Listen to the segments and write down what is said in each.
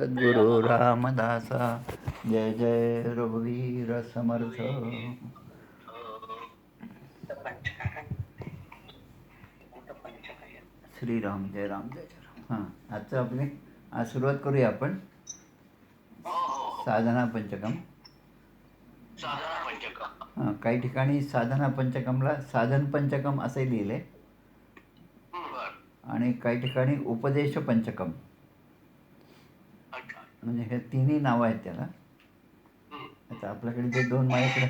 सद्गुरु रामदासा जय जय रघुवीर समर्थ. श्रीराम जय राम जय जय राम. हां, आजचं आपले आज सुरुवात करूया आपण साधना पंचकम. हां, काही ठिकाणी साधना पंचकमला साधन पंचकम असे लिहिले आणि काही ठिकाणी उपदेश पंचकम, म्हणजे हे तिन्ही नावं आहेत त्याला. आता आपल्याकडे जे दोन माझ्याकडे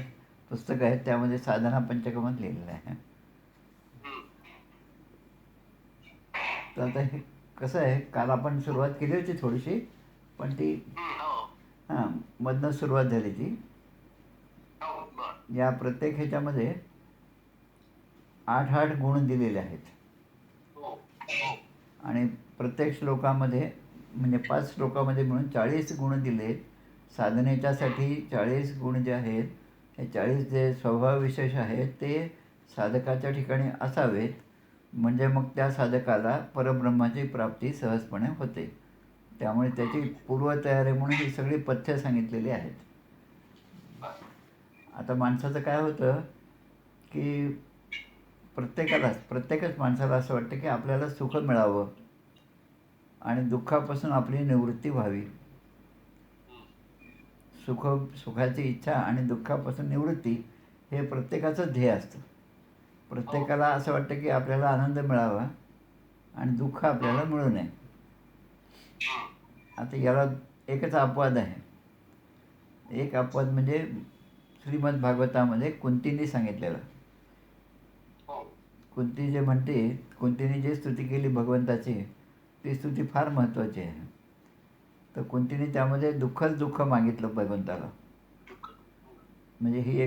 पुस्तकं आहेत त्यामध्ये साधना पंचकमच लिहिलेलं आहे. तर आता हे कसं आहे, काल आपण सुरुवात केली होती थोडीशी, पण ती हां मधनं सुरुवात झाली ती. या प्रत्येक ह्याच्यामध्ये 8-8 गुण दिलेले आहेत आणि प्रत्येक श्लोकामध्ये म्हणजे 5 श्लोकामध्ये मिळून 40 गुण दिले. साधनेच्यासाठी 40 गुण जे आहेत, हे 40 जे स्वभावविशेष आहेत ते साधकाच्या ठिकाणी असावेत, म्हणजे मग त्या साधकाला परब्रह्माची प्राप्ती सहजपणे होते. त्यामुळे त्याची पूर्वतयारी म्हणून ही सगळी पथ्य सांगितलेली आहेत. आता माणसाचं काय होतं की प्रत्येकच माणसाला असं वाटतं की आपल्याला सुख मिळावं आणि दुःखापासून आपली निवृत्ती व्हावी. सुखाची इच्छा आणि दुःखापासून निवृत्ती हे प्रत्येकाचं ध्येय असतं. प्रत्येकाला असं वाटतं की आपल्याला आनंद मिळावा आणि दुःख आपल्याला मिळू नये. आता याला एकच अपवाद आहे. एक अपवाद म्हणजे श्रीमद भागवतामध्ये कुंतीने सांगितलेलं. कुंती जे म्हणते, कुंतीने जी स्तुती केली भगवंताची, ती स्तुती फार महत्त्वाची आहे. तर कुंतीने त्यामध्ये दुःखच दुःख मागितलं भगवंताला. म्हणजे ही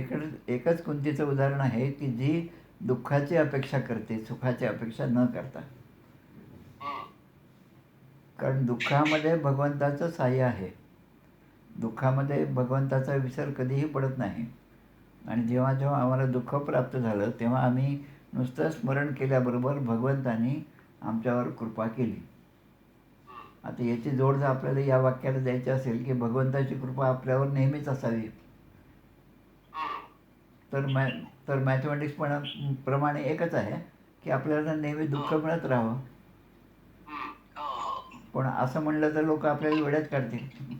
एकच कुंतीचं उदाहरण आहे की जी दुःखाची अपेक्षा करते, सुखाची अपेक्षा न करता. कारण दुःखामध्ये भगवंताचं साह्य आहे. दुःखामध्ये भगवंताचा विसर कधीही पडत नाही. आणि जेव्हा जेव्हा आम्हाला दुःख प्राप्त झालं तेव्हा आम्ही नुसतं स्मरण केल्याबरोबर भगवंतानी आमच्यावर कृपा केली. आता याची जोड जर आपल्याला या वाक्याला द्यायची असेल की भगवंताची कृपा आपल्यावर नेहमीच असावी, तर मॅथमॅटिक्स प्रमाणे एकच आहे की आपल्याला नेहमी दुःख मिळत राहावं. पण असं म्हणलं तर लोक आपल्याला वेड्यात काढतील.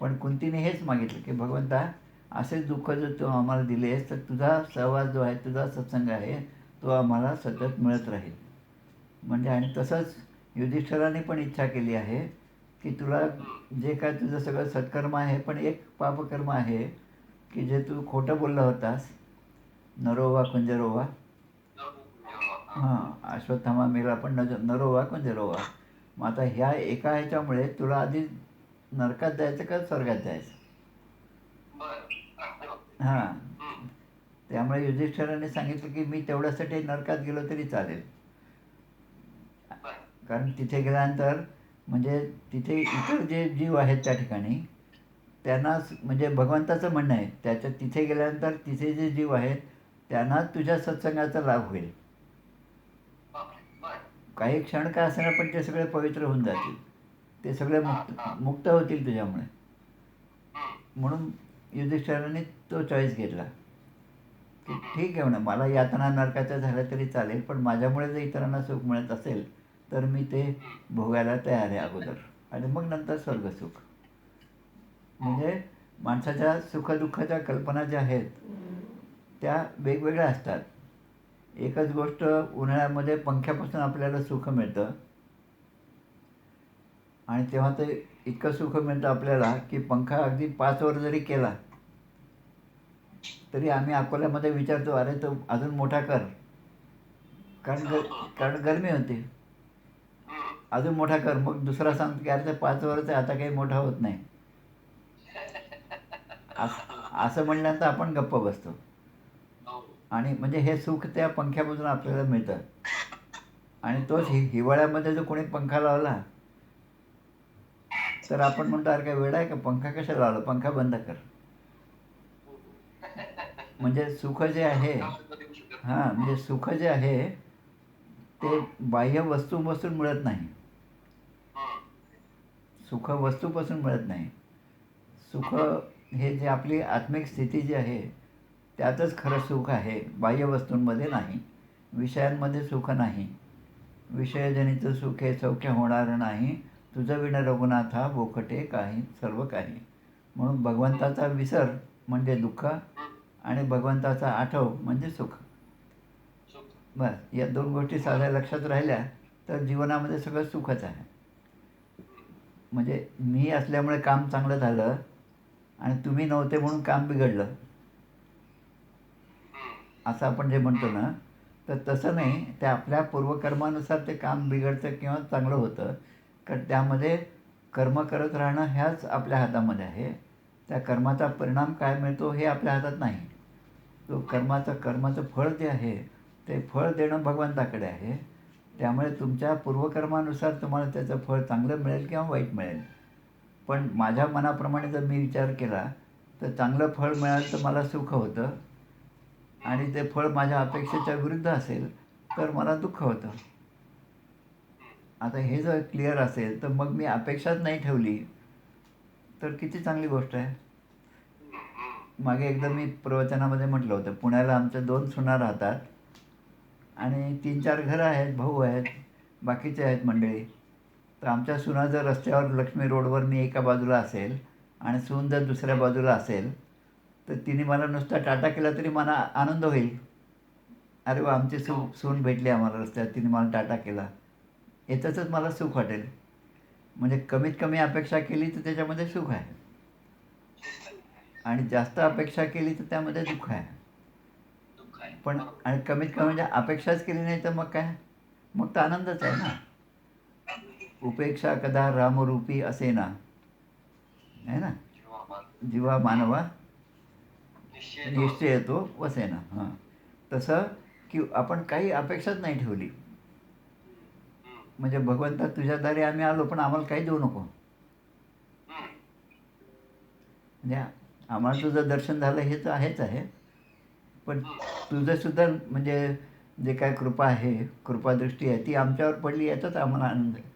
पण कुंतीने हेच मागितलं की भगवंता, असेच दुःख जर तू आम्हाला दिलेस तर तुझा सहवास जो आहे, तुझा सत्संग आहे, तो आम्हाला सतत मिळत राहील. म्हणजे आणि तसंच युधिष्ठिराने पण इच्छा केली आहे की तुला जे काय तुझं सगळं सत्कर्म आहे, पण एक पापकर्म आहे की जे तू खोटं बोलला होतास, नरोवा कुंजरोवा. हां, अश्वत्थामा मेला पण नरोवा कुंजरोवा. मग आता ह्या एका ह्याच्यामुळे तुला आधी नरकात जायचं का स्वर्गात जायचं? हां, त्यामुळे युधिष्ठिराने सांगितलं की मी तेवढ्यासाठी नरकात गेलो तरी चालेल. कारण तिथे गेल्यानंतर म्हणजे तिथे इतर जे जीव आहेत त्या ठिकाणी त्यांना म्हणजे भगवंताचं म्हणणं आहे तिथे गेल्यानंतर तिथे जे जीव आहेत त्यांना तुझ्या सत्संगाचा लाभ होईल. काही क्षण का असेना पण ते सगळे पवित्र होऊन जातील, ते सगळे मुक्त होतील तुझ्यामुळे. म्हणून युधिष्ठिराने तो चॉईस घेतला की ठीक आहे म्हणा, मला यातना नरकाच्या झाल्या तरी चालेल, पण माझ्यामुळे जर इतरांना सुख मिळत असेल तर मी ते भोगायला तयार आहे अगोदर, आणि मग नंतर स्वर्गसुख. म्हणजे माणसाच्या सुखदुःखाच्या कल्पना ज्या आहेत त्या वेगवेगळ्या असतात. एकच गोष्ट, उन्हाळ्यामध्ये पंख्यापासून आपल्याला सुख मिळतं आणि तेव्हा ते इतकं सुख मिळतं आपल्याला की पंखा अगदी 5 वर जरी केला तरी आम्ही अकोल्यामध्ये विचारतो, अरे तो अजून मोठा कर, कारण गरमी होती. अजून मोठा कर. मग दुसरा सांगतो की अरे ते 5 वरच आहे, आता काही मोठा होत नाही. असं म्हणल्यानंतर आपण गप्प बसतो. आणि म्हणजे हे सुख त्या पंख्यापासून आपल्याला मिळतं. आणि तोच हिवाळ्यामध्ये जर कोणी पंखा लावला तर आपण म्हणतो, अरे काय वेडा आहे का, पंखा कशाला लावला, पंखा बंद कर. म्हणजे सुख जे आहे, हां, म्हणजे सुख जे आहे ते बाह्य वस्तूंपासून मिळत नाही. सुख वस्तूपासून मिळत नाही. सुख हे जे आपली आत्मिक स्थिती जी आहे त्यातच खरं सुख आहे, बाह्य वस्तूंमध्ये नाही. विषयांमध्ये सुख नाही. विषयजनित सुखे सौख्य होणार नाही, तुझं विण रघुनाथा बोखटे काही सर्व काही. म्हणून भगवंताचा विसर म्हणजे दुःख आणि भगवंताचा आठव म्हणजे सुख. बस या दोन गोष्टी साध्या लक्षात राहिल्या तर जीवनामध्ये सगळं सुखच आहे. म्हणजे मी असल्यामुळे काम चांगलं झालं आणि तुम्ही नव्हते म्हणून काम बिघडलं, असं आपण जे म्हणतो ना, तर तसं नाही. ते आपल्या पूर्वकर्मानुसार ते काम बिघडतं किंवा चांगलं होतं. कारण त्यामध्ये कर्म करत राहणं ह्याच आपल्या हातामध्ये आहे. त्या कर्माचा परिणाम काय मिळतो हे आपल्या हातात नाही. तो कर्माचं फळ जे आहे ते फळ देणं भगवंताकडे आहे. त्यामुळे तुमच्या पूर्वकर्मानुसार तुम्हाला त्याचं फळ चांगलं मिळेल किंवा वाईट मिळेल. पण माझ्या मनाप्रमाणे जर मी विचार केला तर चांगलं फळ मिळालं तर मला सुख होतं आणि ते फळ माझ्या अपेक्षेच्या विरुद्ध असेल तर मला दुःख होतं. आता हे जर क्लिअर असेल तर मग मी अपेक्षाच नाही ठेवली तर किती चांगली गोष्ट आहे. मागे एकदा मी प्रवचनामध्ये म्हटलं होतं, पुण्याला आमच्या 2 सुना राहतात आणि 3-4 घरं आहेत, भाऊ आहेत, बाकीचे आहेत मंडळी. तर आमच्या सुना जर रस्त्यावर लक्ष्मी रोडवर मी एका बाजूला असेल आणि सून जर दुसऱ्या बाजूला असेल तर तिने मला नुसता टाटा केला तरी मला आनंद होईल. अरे वा, आमची सून भेटली आम्हाला रस्त्यात, तिने मला टाटा केला, याच्यातच मला सुख वाटेल. म्हणजे कमीत कमी अपेक्षा केली तर त्याच्यामध्ये सुख आहे आणि जास्त अपेक्षा केली तर त्यामध्ये दुःख आहे. पण आणि कमीत कमी म्हणजे अपेक्षाच केली नाही तर मग काय, मग तर आनंदच आहे ना. उपेक्षा कदा रामरूपी असेना, आहे ना. जीवा मानवा निश्चय येतो वसेना. हां, तसं की आपण काही अपेक्षाच नाही ठेवली. म्हणजे भगवंता तुझ्या दारी आम्ही आलो पण आम्हाला काही देऊ नको. म्हणजे आम्हाला तुझं दर्शन झालं हे तर आहेच आहे, पण तुझंसुद्धा म्हणजे जे काय कृपा आहे, कृपादृष्टी आहे ती आमच्यावर पडली याचाच आम्हाला आनंद आहे.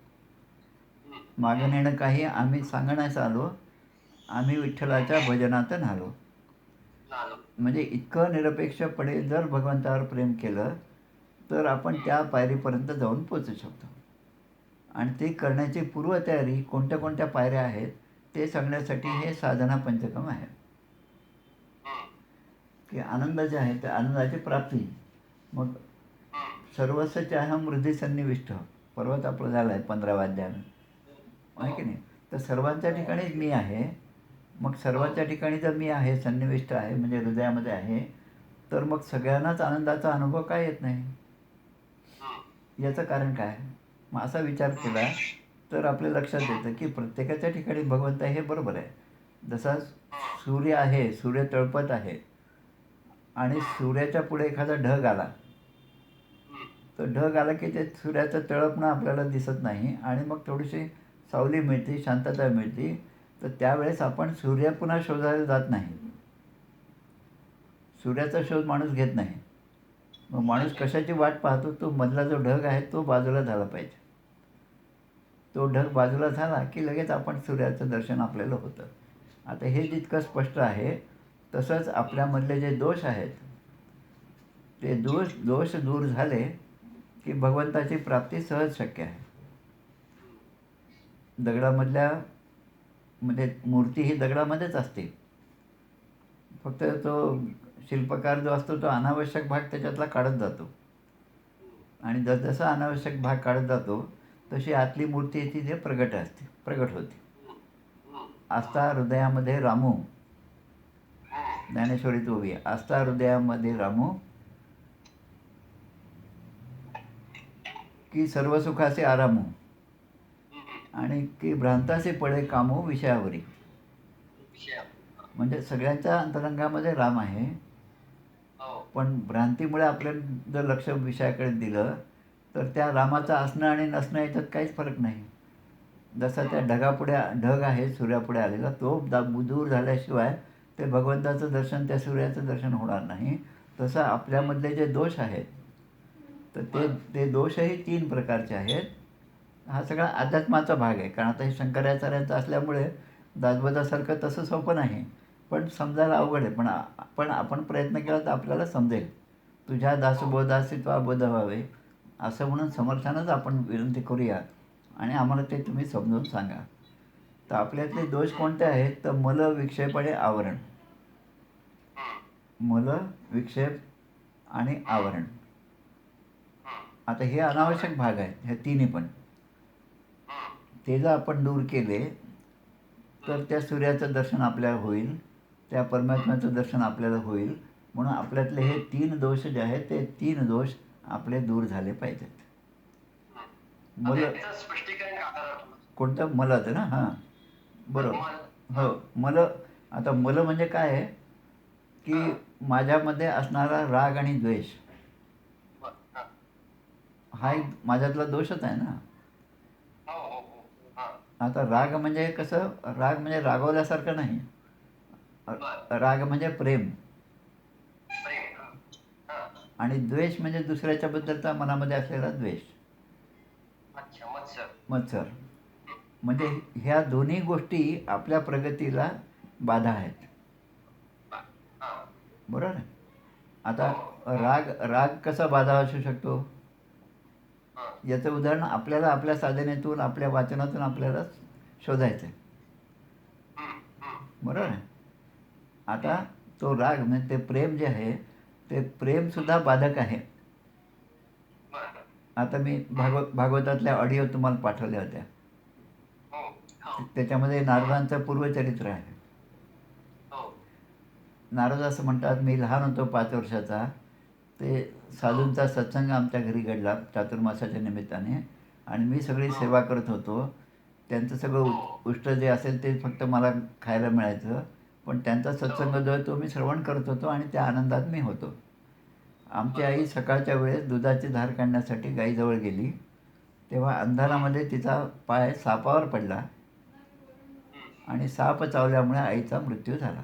मागं नेणं काही आम्ही सांगण्यास आलो, आम्ही विठ्ठलाच्या भजनात नालो. म्हणजे इतकं निरपेक्षपणे जर भगवंतावर प्रेम केलं तर आपण त्या पायरीपर्यंत जाऊन पोचू शकतो. आणि ते करण्याची पूर्वतयारी कोणत्या कोणत्या पायऱ्या आहेत ते सांगण्यासाठी हे साधना पंचकम आहे. की आनंद जे आहे त्या आनंदाची प्राप्ती. मग सर्वस्व चाहम हृदय सन्निविष्ट, पर्वत आपलं झाला आहे 15व्या अध्यायानं, आहे की नाही. तर सर्वांच्या ठिकाणीच मी आहे. मग सर्वांच्या ठिकाणी जर मी आहे, सन्निविष्ट आहे म्हणजे हृदयामध्ये आहे, तर मग सगळ्यांनाच आनंदाचा अनुभव काय येत नाही, याचं कारण काय. मग असा विचार केला तर आपल्या लक्षात येतं की प्रत्येकाच्या ठिकाणी भगवंत हे बरोबर आहे. जसा सूर्य आहे, सूर्य तळपत आहे आणि सूर्याच्या पुढे एखादा ढग आला तर ढग आला की ते सूर्याचं तळपणं आपल्याला दिसत नाही आणि मग थोडीशी सावली मिळते, शांतता मिळते. तर त्यावेळेस आपण सूर्य पुन्हा शोधायला जात नाही. सूर्याचा शोध माणूस घेत नाही. मग माणूस कशाची वाट पाहतो, तो मधला जो ढग आहे तो बाजूला झाला पाहिजे. तो ढग बाजूला झाला की लगेच आपण सूर्याचं दर्शन आपल्याला होतं. आता हे जितकं स्पष्ट आहे तसंच आपल्यामधले जे दोष आहेत ते दोष दूर झाले की भगवंताची प्राप्ती सहज शक्य आहे. दगडामधल्या म्हणजे मूर्ती ही दगडामध्येच असते. फक्त तो शिल्पकार जो असतो तो अनावश्यक भाग त्याच्यातला काढत जातो आणि जसजसा अनावश्यक भाग काढत जातो तशी आतली मूर्ती ती जे प्रगट होते. आस्था हृदयामध्ये रामू, ज्ञानेश्वरीत उभी आहे. आस्था हृदयामध्ये रामू की सर्व सुखाचे आरामू आणि की भ्रांताचे पडे कामो विषयावरी. म्हणजे सगळ्यांच्या अंतरंगामध्ये राम आहे, पण भ्रांतीमुळे आपल्याला जर लक्ष विषयाकडे दिलं तर त्या रामाचं असणं आणि नसणं याच्यात काहीच फरक नाही. जसा त्या ढगापुढे ढग आहे सूर्यापुढे आलेला, तो दूर झाल्याशिवाय ते भगवंताचं दर्शन, त्या सूर्याचं दर्शन होणार नाही. तसं आपल्यामधले जे दोष आहेत तर ते दोषही 3 प्रकारचे आहेत. हा सगळा अध्यात्माचा भाग आहे. कारण आता हे शंकराचार्यांचं असल्यामुळे दासबोधासारखं तसं सोपं नाही. पण समजायला अवघड आहे. पण आपण प्रयत्न केला तर आपल्याला समजेल. तुझ्या दासबोधासी त्वा बोध व्हावे, असं म्हणून समर्थानच आपण विनंती करूया आणि आम्हाला ते तुम्ही समजावून सांगा. तर आपल्यातले दोष कोणते आहेत? तर मल, विक्षेप आणि आवरण. मल, विक्षेप आणि आवरण. आता हे अनावश्यक भाग आहेत, हे तिन्ही पण. ते जर आपण दूर केले तर त्या सूर्याचं दर्शन आपल्याला होईल, त्या परमात्म्याचं दर्शन आपल्याला होईल. म्हणून आपल्यातले हे 3 दोष जे आहेत ते 3 दोष आपले दूर झाले पाहिजेत. मल कोणतं? मलाचं ना? हां, बरोबर. हो, मल. आता मल म्हणजे काय आहे की माझ्यामध्ये असणारा राग आणि द्वेष हा एक माझ्यातला दोषच आहे ना. आता राग म्हणजे कसं? राग म्हणजे रागवल्यासारखं नाही. राग म्हणजे प्रेम. आणि द्वेष म्हणजे दुसऱ्याच्याबद्दलचा मनामध्ये असलेला द्वेष, मत्सर. म्हणजे ह्या दोन्ही गोष्टी आपल्या प्रगतीला बाधा आहेत. बरोबर आहे. आता राग राग कसा बाधा असू शकतो? याचं उदाहरण आपल्याला आपल्या साधनेतून, आपल्या वाचनातून आपल्याला शोधायचं आहे. बरोबर आहे. आता तो राग म्हणजे ते प्रेम जे आहे ते प्रेमसुद्धा बाधक आहे. आता मी भागवतातल्या ऑडिओ तुम्हाला पाठवल्या होत्या. त्याच्यामध्ये नारदांचं पूर्वचरित्र आहे. नारद असं म्हणतात, मी लहान होतो 5 वर्षाचा. ते साधूंचा सत्संग आमच्या घरी घडला चातुर्मासाच्या निमित्ताने आणि मी सगळी सेवा करत होतो. त्यांचं सगळं उष्ट जे असेल ते फक्त मला खायला मिळायचं. पण त्यांचा सत्संग जो आहे तो मी श्रवण करत होतो आणि त्या आनंदात मी होतो. आमची आई सकाळच्या वेळेस दुधाची धार काढण्यासाठी गाईजवळ गेली. तेव्हा अंधारामध्ये तिचा पाय सापावर पडला आणि साप चावल्यामुळे आईचा मृत्यू झाला.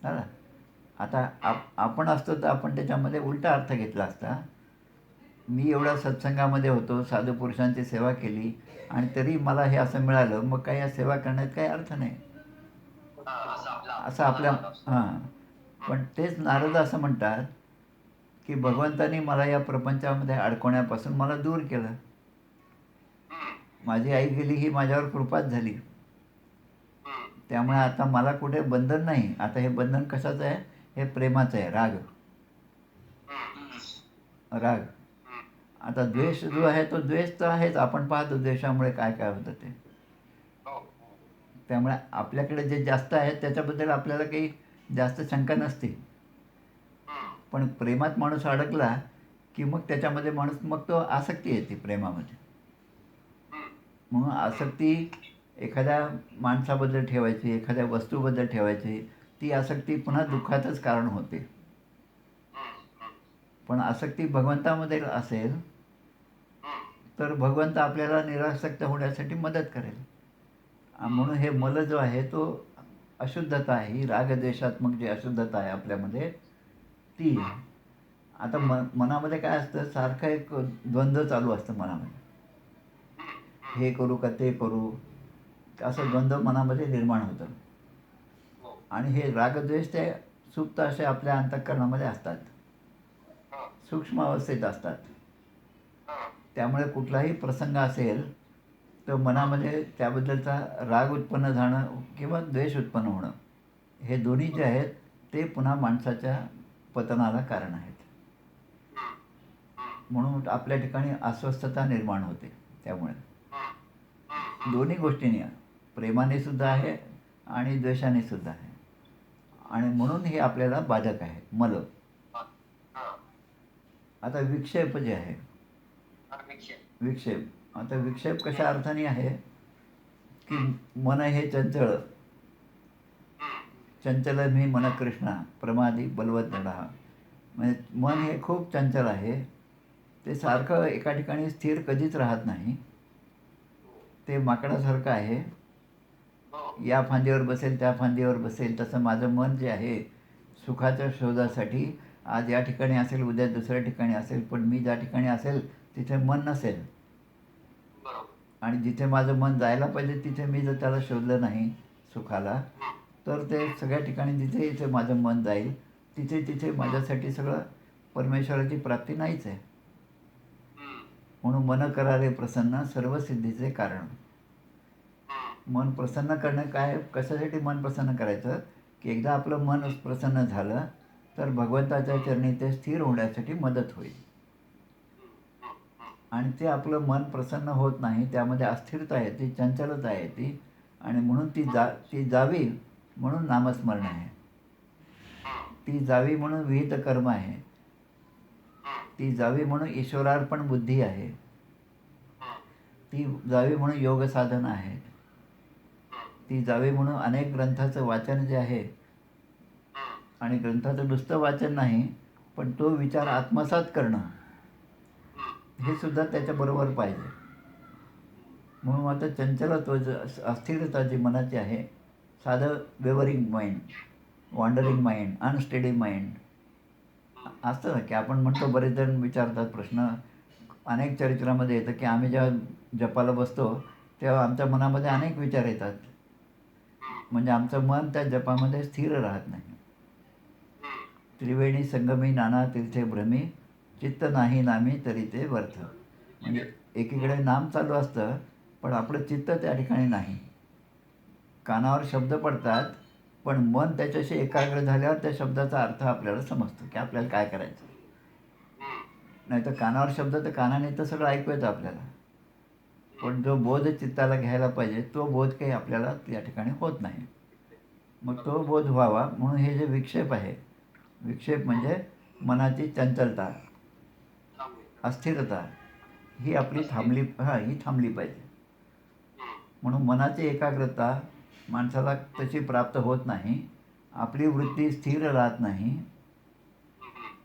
झाला. आता आपण असतो तर आपण त्याच्यामध्ये उलटा अर्थ घेतला असता. मी एवढ्या सत्संगामध्ये होतो, साधू पुरुषांची सेवा केली आणि तरी मला हे असं मिळालं, मग काही या सेवा करण्यात काही अर्थ नाही असं आपल्या. हां. पण तेच नारद असं म्हणतात की भगवंतानी मला या प्रपंचामध्ये अडकवण्यापासून मला दूर केलं. माझी आई गेली ही माझ्यावर कृपाच झाली. त्यामुळे आता मला कुठे बंधन नाही. आता हे बंधन कशाचं आहे? हे प्रेमाचं आहे. राग. राग. आता द्वेष जो आहे तो द्वेष तर आहेच. आपण पाहतो द्वेषामुळे काय काय होतं ते. त्यामुळे आपल्याकडे जे जास्त आहे त्याच्याबद्दल आपल्याला काही जास्त शंका नसते. पण प्रेमात माणूस अडकला की मग त्याच्यामध्ये माणूस मग तो आसक्ती येते प्रेमामध्ये. म्हणून आसक्ती एखाद्या माणसाबद्दल ठेवायची, एखाद्या वस्तूबद्दल ठेवायची, ती आसक्ती पुन्हा दुःखाचंच कारण होते. पण आसक्ती भगवंतामध्ये असेल तर भगवंत आपल्याला निरासक्त होण्यासाठी मदत करेल. म्हणून हे मल जो आहे तो अशुद्धता आहे. ही रागद्वेषात्मक जी अशुद्धता आहे आपल्यामध्ये ती आहे. आता मनामध्ये काय असतं? सारखं एक द्वंद्व चालू असतं मनामध्ये. हे करू का ते करू, असं द्वंद्व मनामध्ये निर्माण होतं. आणि हे रागद्वेष ते सुप्त असे आपल्या अंतःकरणामध्ये असतात, सूक्ष्म अवस्थेत असतात. त्यामुळे कुठलाही प्रसंग असेल तर मनामध्ये त्याबद्दलचा राग उत्पन्न झाणं किंवा द्वेष उत्पन्न होणं, हे दोन्ही जे आहेत ते पुन्हा माणसाच्या पतनाला कारण आहेत. म्हणून आपल्या ठिकाणी अस्वस्थता निर्माण होते. त्यामुळे दोन्ही गोष्टींनी, प्रेमाने सुद्धा आहे आणि द्वेषाने सुद्धा आहे. आणि म्हणून हे आपल्याला बाधक आहे मल. आता विक्षेप जे आहे, विक्षेप. आता विक्षेप कशा अर्थाने आहे की मन हे चंचल. चंचल मी मन कृष्णा प्रमादी बलवत दृढा. म्हणजे मन हे खूप चंचल आहे. ते सारखं एका ठिकाणी स्थिर कधीच राहत नाही. ते माकडासारखं आहे. या फांदीवर बसेल त्या फांदीवर बसेल. तसं माझं मन जे आहे सुखाच्या शोधासाठी आज या ठिकाणी असेल, उद्या दुसऱ्या ठिकाणी असेल, पण मी ज्या ठिकाणी असेल तिथे मन नसेल. आणि जिथे माझं मन जायला पाहिजे तिथे मी जर त्याला शोधलं नाही सुखाला, तर ते सगळ्या ठिकाणी जिथे इथे माझं मन जाईल तिथे तिथे माझ्यासाठी सगळं परमेश्वराची प्राप्ती नाहीच आहे. म्हणून मन करारे प्रसन्न सर्व सिद्धीचे कारण. मन प्रसन्न करणं काय, कशासाठी मन प्रसन्न करायचं, की एकदा आपलं मन प्रसन्न झालं तर भगवंताच्या चरणी ते स्थिर होण्यासाठी मदत होईल. आणि ते आपलं मन प्रसन्न होत नाही, त्यामध्ये अस्थिरता येते, चंचलता येते, आणि म्हणून ती जावी म्हणून नामस्मरण आहे, ती जावी म्हणून विहित कर्म आहे, ती जावी म्हणून ईश्वरार्पण बुद्धी आहे, ती जावी म्हणून योग साधना आहेत, ती जावी म्हणून अनेक ग्रंथाचं वाचन जे आहे, आणि ग्रंथाचं नुसतं वाचन नाही पण तो विचार आत्मसात करणं हे सुद्धा त्याच्याबरोबर पाहिजे. म्हणून आता चंचलत्व अस्थिरता जी मनाची आहे, साधं wavering mind, wandering mind, unsteady mind असतं ना, की आपण म्हणतो, बरेच जण विचारतात प्रश्न, अनेक चरित्रामध्ये येतं की आम्ही जेव्हा जपाला बसतो तेव्हा आमच्या मनामध्ये अनेक विचार येतात, म्हणजे आमचं मन त्या जपामध्ये स्थिर राहत नाही. त्रिवेणी संगमी नाना तीर्थे भ्रमी, चित्त नाही नामी तरी ते व्यर्थ. म्हणजे एकीकडे नाम चालू असतं पण आपलं चित्त त्या ठिकाणी नाही. कानावर शब्द पडतात पण मन त्याच्याशी एकाग्र झाल्यावर त्या शब्दाचा अर्थ आपल्याला समजतो की आपल्याला काय करायचं. नाही तर कानावर शब्द तर कानाने तर सगळं ऐकू येतं आपल्याला, पण जो बोध चित्ताला घ्यायला पाहिजे तो बोध काही आपल्याला त्या ठिकाणी होत नाही. मग तो बोध व्हावा म्हणून हे जे विक्षेप आहे, विक्षेप म्हणजे मनाची चंचलता, अस्थिरता, ही आपली ही थांबली पाहिजे. म्हणून मनाची एकाग्रता माणसाला तशी प्राप्त होत नाही, आपली वृत्ती स्थिर राहत नाही.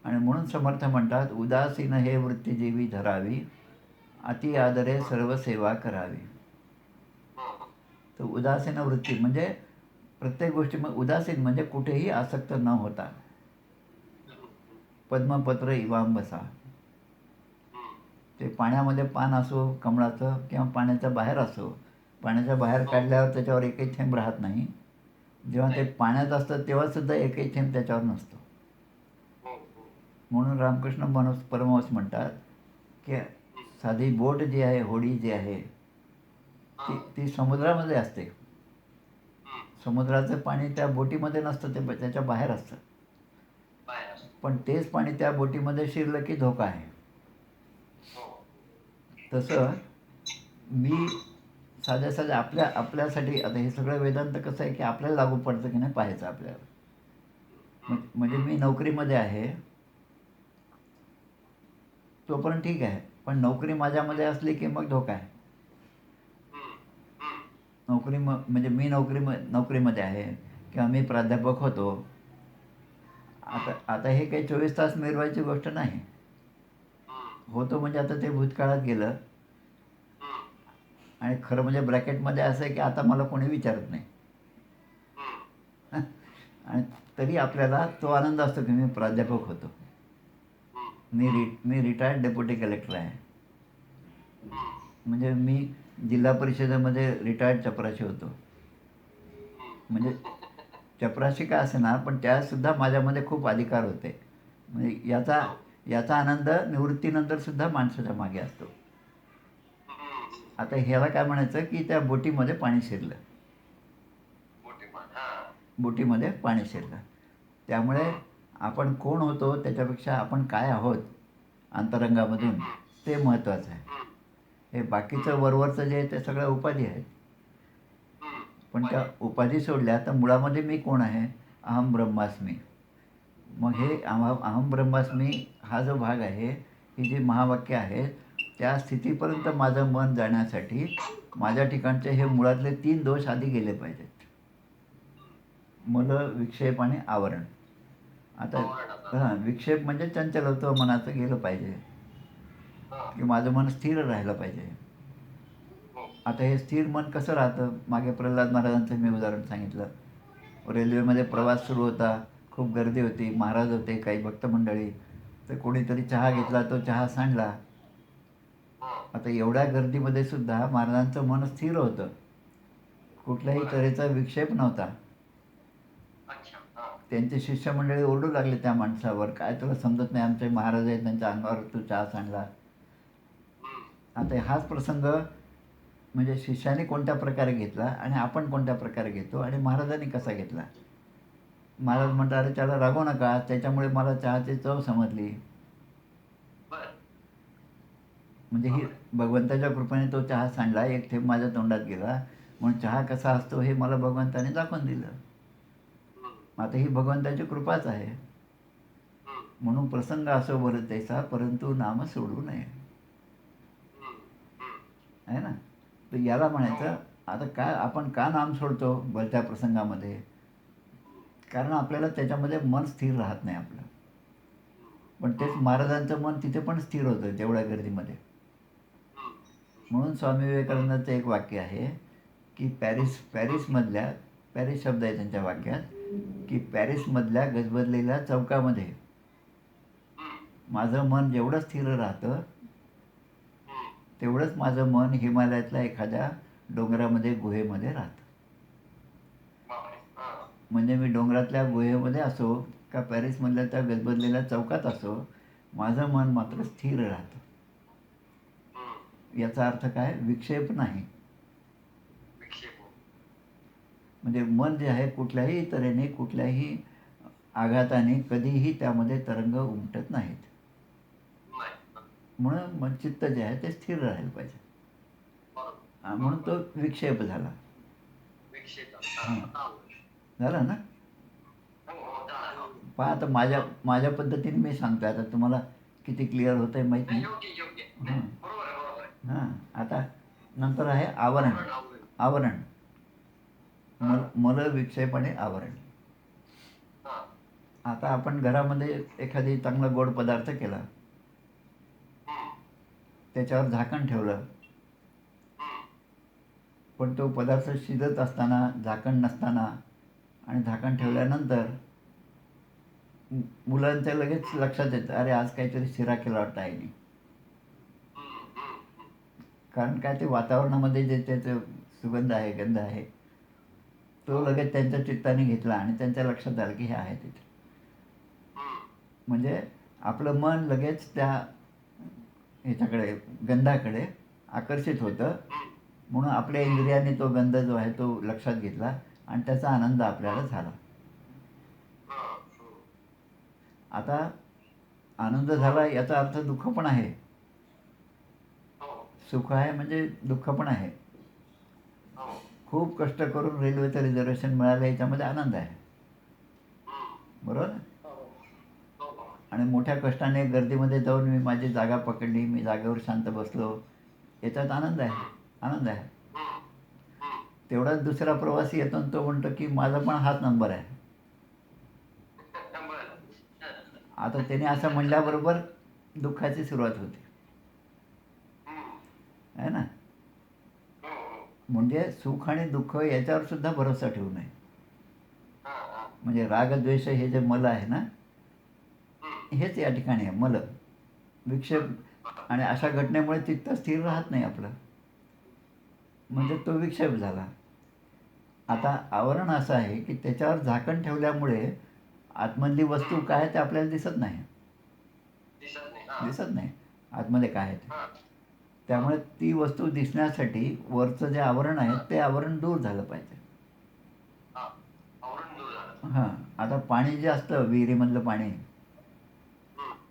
आणि म्हणून समर्थ म्हणतात, उदासीन हे वृत्ती जीवी धरावी, अति आदरे सर्व सेवा करावी. तर उदासीन वृत्ती म्हणजे प्रत्येक गोष्टीमध्ये उदासीन म्हणजे कुठेही आसक्त न होता. पद्मपत्र इवांबसा, ते पाण्यामध्ये पान असो कमळाचं किंवा पाण्याच्या बाहेर असो, पाण्याच्या बाहेर काढल्यावर त्याच्यावर एकही थेंब राहत नाही, जेव्हा ते पाण्यात असतं तेव्हासुद्धा एकही थेंब त्याच्यावर नसतो. म्हणून रामकृष्ण परमहंस म्हणतात की साधी बोट जी आहे, होडी जी आहे, ती समुद्रामध्ये असते. समुद्राचं पाणी त्या बोटीमध्ये नसतं, ते त्याच्या बाहेर असतं, पण तेच पाणी त्या बोटीमध्ये शिरलं की धोका आहे. तसं मी साध्या आपल्यासाठी, आता हे सगळं वेदांत कसं आहे की आपल्याला लागू पडतं की नाही पाहायचं आपल्याला. म्हणजे मी नोकरीमध्ये आहे तोपर्यंत ठीक आहे, पण नोकरी माझ्यामध्ये असली की मग धोका आहे. म्हणजे मी नोकरीमध्ये आहे किंवा मी प्राध्यापक होतो. आता हे काही 24 तास मिरवायची गोष्ट नाही. होतो म्हणजे आता ते भूतकाळात गेलं, आणि खरं म्हणजे ब्रॅकेटमध्ये असं आहे की आता मला कोणी विचारत नाही. आणि तरी आपल्याला तो आनंद असतो की मी प्राध्यापक होतो, मी रिटायर्ड डेप्युटी कलेक्टर आहे. म्हणजे मी जिल्हा परिषदेमध्ये रिटायर्ड चपराशी होतो. म्हणजे चपराशी का असे ना, पण त्यासुद्धा माझ्यामध्ये खूप अधिकार होते. म्हणजे याचा आनंद निवृत्तीनंतर सुद्धा माणसाच्या मागे असतो. आता ह्याला काय म्हणायचं की त्या बोटीमध्ये पाणी शिरलं, बोटीमध्ये पाणी शिरलं. त्यामुळे आपण कोण होतो त्याच्यापेक्षा आपण काय आहोत अंतरंगामधून ते महत्त्वाचं आहे. हे बाकीचं वरवरचं जे आहे ते सगळ्या उपाधी आहेत, पण त्या उपाधी सोडल्या तर मुळामध्ये मी कोण आहे, अहम ब्रह्मास्मी. मग हे अहम ब्रह्मास्मी हा जो भाग आहे, ही जी महावाक्य आहेत, त्या स्थितीपर्यंत माझं मन जाण्यासाठी माझ्या ठिकाणचे हे मुळातले 3 दोष आधी गेले पाहिजेत, मल, विक्षेप आणि आवरण. आता विक्षेप म्हणजे चंचलत्व मनाचं गेलं पाहिजे, की माझं मन स्थिर राहिलं पाहिजे. आता हे स्थिर मन कसं राहतं, मागे प्रल्हाद महाराजांचं मी उदाहरण सांगितलं. रेल्वेमध्ये प्रवास सुरू होता, खूप गर्दी होती, महाराज होते, काही भक्त मंडळी, तर कोणीतरी चहा घेतला, तो चहा सांडला. आता एवढ्या गर्दीमध्ये सुद्धा महाराजांचं मन स्थिर होतं. कुठल्याही तऱ्हेचा विक्षेप नव्हता. त्यांचे शिष्यमंडळी ओरडू लागले त्या माणसावर, काय तुला समजत नाही, आमचे महाराज आहेत, त्यांच्या अंगावर तू चहा सांडला. आता हाच प्रसंग म्हणजे शिष्याने कोणत्या प्रकारे घेतला आणि आपण कोणत्या प्रकारे घेतो आणि महाराजांनी कसा घेतला. महाराज म्हणतात, अरे त्याला रागवू नका, त्याच्यामुळे मला चहाची चव समजली. म्हणजे ही भगवंताच्या कृपेने तो चहा सांडला, एक थेंब माझ्या तोंडात गेला, म्हणून चहा कसा असतो हे मला भगवंताने दाखवून दिलं. आता ही भगवंताची कृपाच आहे. म्हणून प्रसंग असो बरं तैसा, परंतु नाम सोडू नये, आहे ना. तर याला म्हणायचं, आता काय आपण का नाम सोडतो भलत्या प्रसंगामध्ये, कारण आपल्याला त्याच्यामध्ये मन स्थिर राहत नाही आपलं. पण तेच महाराजांचं मन तिथे पण स्थिर होतं तेवढ्या गर्दीमध्ये. म्हणून स्वामी विवेकानंदाचं एक वाक्य आहे की पॅरिसमधल्या, पॅरिस शब्द आहे त्यांच्या वाक्यात, की पॅरिसमधल्या गजबजलेल्या चौकामध्ये माझं मन जेवढं स्थिर राहतं तेवढंच माझं मन हिमालयातल्या एखाद्या डोंगरामध्ये गुहेमध्ये राहतं. म्हणजे मी डोंगरातल्या गुहेमध्ये असो का पॅरिसमधल्या त्या गजबजलेल्या चौकात असो, माझं मन मात्र स्थिर राहतं. याचा अर्थ काय, विक्षेप नाही. म्हणजे मन जे आहे कुठल्याही तऱ्हेने, कुठल्याही आघाताने कधीही त्यामध्ये तरंग उमटत नाहीत. म्हणून मन चित्त जे आहे ते स्थिर राहायला पाहिजे. म्हणून तो विक्षेप झाला. झाला ना. पहा आता माझ्या पद्धतीने मी सांगतो, आता तुम्हाला किती क्लिअर होत आहे माहीत नाही. हां, आता नंतर आहे आवरण. आवरण, मल विक्षेप आणि आवरण. आता आपण घरामध्ये एखादी चांगला गोड पदार्थ केला, त्याच्यावर झाकण ठेवलं, पण तो पदार्थ शिजत असताना, झाकण नसताना आणि झाकण ठेवल्यानंतर मुलांच्या लगेच लक्षात येतं, अरे आज काहीतरी शिरा केला वाटतं आईने. कारण काय, ते वातावरणामध्ये जे त्याचं सुगंध आहे, गंध आहे, तो लगेच त्यांच्या चित्ताने घेतला आणि त्यांच्या लक्षात आलं की हे आहे तिथे. म्हणजे आपलं मन लगेच त्या ह्याच्याकडे, गंधाकडे आकर्षित होतं. म्हणून आपल्या इंद्रियाने तो गंध जो आहे तो लक्षात घेतला आणि त्याचा आनंद आपल्याला झाला. आता आनंद झाला याचा अर्थ दुःख पण आहे. सुख आहे म्हणजे दुःख पण आहे. खूप कष्ट करून रेल्वेचं रिझर्वेशन मिळालं याच्यामध्ये आनंद आहे, बरोबर. आणि मोठ्या कष्टाने गर्दीमध्ये जाऊन मी माझी जागा पकडली, मी जागेवर शांत बसलो, याच्यात आनंद आहे, आनंद आहे. तेवढाच दुसरा प्रवासी येतो आणि तो म्हणतो की माझा पण हाच नंबर आहे. आता त्याने असं म्हणल्याबरोबर दुःखाची सुरुवात होते, आहे ना. म्हणजे सुख आणि दुःख याच्यावर सुद्धा भरोसा ठेवू नये. म्हणजे रागद्वेष हे जे मल आहे ना, हेच या ठिकाणी आहे मल, विक्षेप. आणि अशा घटनेमुळे चित्त स्थिर राहत नाही आपलं, म्हणजे तो विक्षेप झाला. आता आवरण असं आहे की त्याच्यावर झाकण ठेवल्यामुळे आतमधली वस्तू काय आहे ते आपल्याला दिसत नाही, दिसत नाही आतमध्ये काय आहे ते. त्यामुळे ती वस्तू दिसण्यासाठी वरचं जे आवरण आहे ते आवरण दूर झालं पाहिजे. हां, आता पाणी जे असतं विहिरीमधलं पाणी,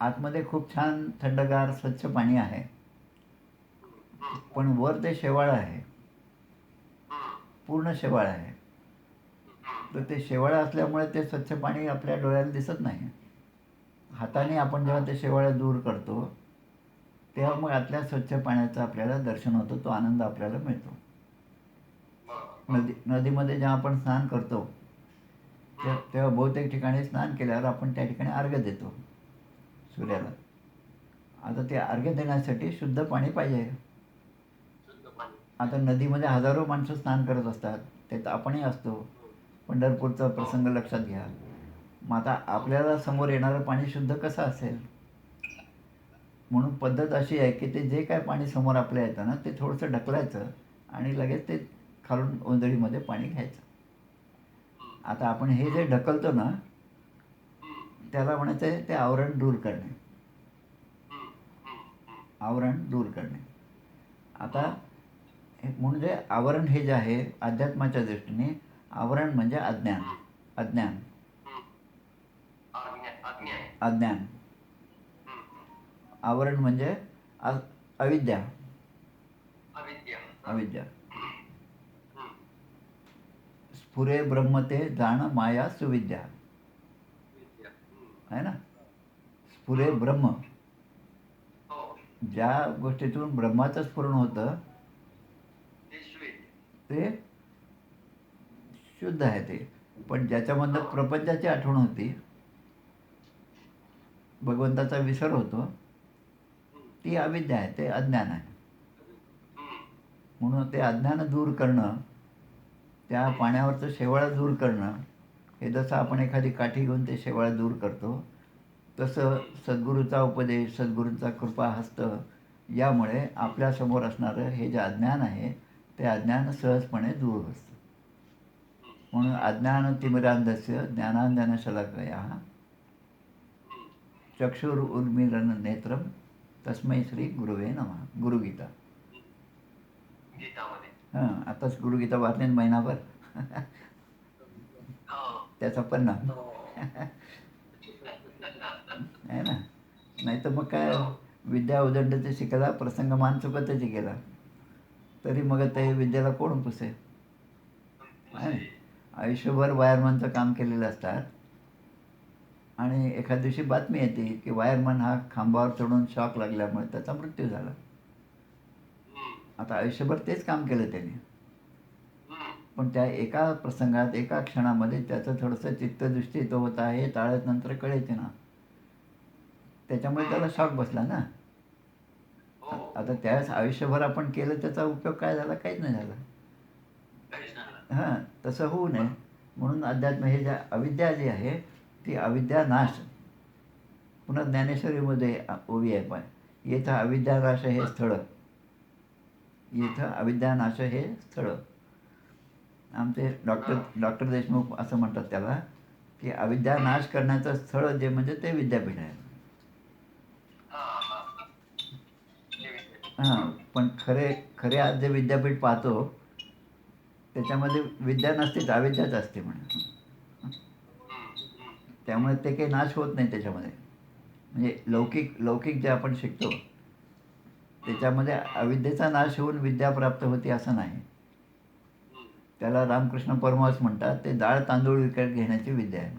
आतमध्ये खूप छान थंडगार स्वच्छ पाणी आहे, पण वर ते शेवाळं आहे, पूर्ण शेवाळं आहे. तर ते शेवाळं असल्यामुळे ते स्वच्छ पाणी आपल्या डोळ्याला दिसत नाही. हाताने आपण जेव्हा ते शेवाळं दूर करतो तेव्हा मग आतल्या स्वच्छ पाण्याचं आपल्याला दर्शन होतं, तो आनंद आपल्याला मिळतो. नदीमध्ये जेव्हा आपण स्नान करतो तेव्हा बहुतेक ठिकाणी स्नान केल्यावर आपण त्या ठिकाणी अर्घ्य देतो सूर्याला. आता ते अर्घ्य देण्यासाठी शुद्ध पाणी पाहिजे. आता नदीमध्ये हजारो माणसं स्नान करत असतात, त्यात आपणही असतो. पंढरपूरचा प्रसंग लक्षात घ्या. मग आता आपल्याला समोर येणारं पाणी शुद्ध कसं असेल. म्हणून पद्धत अशी आहे की ते जे काय पाणी समोर आपल्या येतं ना ते थोडंसं ढकलायचं आणि लगेच ते खालून ओंजळीमध्ये पाणी घ्यायचं. आता आपण हे जे ढकलतो ना त्याला म्हणायचं आहे ते आवरण दूर करणे. आवरण दूर करणे. आता म्हणजे आवरण हे जे आहे अध्यात्माच्या दृष्टीने आवरण म्हणजे अज्ञान. अज्ञान. अज्ञान. आवरण म्हणजे अविद्या. अविद्या. स्फुरे ब्रह्म ते जाण माया सुविद्या आहे ना. स्फुरे ब्रह्म. ज्या गोष्टीतून ब्रह्माचं स्फुरण होतं ते शुद्ध आहे ते. पण ज्याच्यामधनं प्रपंचाची आठवण होती, भगवंताचा विसर होतो, ती अविद्या आहे, ते अज्ञान आहे. म्हणून ते अज्ञान दूर करणं, त्या पाण्यावरचं शेवाळं दूर करणं, हे जसं आपण एखादी काठी घेऊन ते शेवाळं दूर करतो तसं सद्गुरूचा उपदेश, सद्गुरूंचा कृपाहस्त यामुळे आपल्यासमोर असणारं हे जे अज्ञान आहे ते अज्ञान सहजपणे दूर होतं. म्हणून अज्ञानतिमिरान्धस्य ज्ञानाञ्जनशलाकया चक्षुरुन्मीलन नेत्रम तस्मै श्री गुरुवे नमः. गुरुगीता. हां, आताच गुरुगीता वाचली महिनाभर. त्याचा परिणाम आहे ना. नाही तर मग काय, विद्या उदंड ते शिकला, प्रसंगमान चुकत्याची केला, तरी मग ते विद्येला कोण पुसे. आयुष्यभर वायरमनचं काम केलेलं असतात आणि एखाद्या दिवशी बातमी येते की वायरमन हा खांबावर चढून शॉक लागल्यामुळे त्याचा मृत्यू झाला. आता आयुष्यभर तेच काम केलं त्याने, पण त्या एका प्रसंगात एका क्षणामध्ये त्याचं थोडंसं चित्तदृष्टी तो होता हे ताळत नंतर कळायचे ना, त्याच्यामुळे त्याला शॉक बसला ना. आता त्यावेळेस आयुष्यभर आपण केलं त्याचा उपयोग काय झाला? काहीच नाही झाला. हां, तसं होऊ नये म्हणून अध्यात्म हे ज्या अविद्या जी आहे ती अविद्या नाश. पुन्हा ज्ञानेश्वरीमध्ये ओवी आहे, पण येथं अविद्यानाश हे स्थळ. येथं अविद्यानाश हे स्थळ. आमचे डॉक्टर देशमुख असं म्हणतात त्याला की अविद्या नाश करण्याचं स्थळ जे म्हणजे ते विद्यापीठ आहे. हां, पण खरे आज जे विद्यापीठ पाहतो त्याच्यामध्ये विद्या नसतेच, अविद्याच असते म्हणा. त्यामुळे ते काही नाश होत नाही त्याच्यामध्ये. म्हणजे लौकिक जे आपण शिकतो त्याच्यामध्ये अविद्येचा नाश होऊन विद्या प्राप्त होते असं नाही. त्याला रामकृष्ण परमहंस म्हणतात ते डाळ तांदूळ विकत घेण्याची विद्या आहे.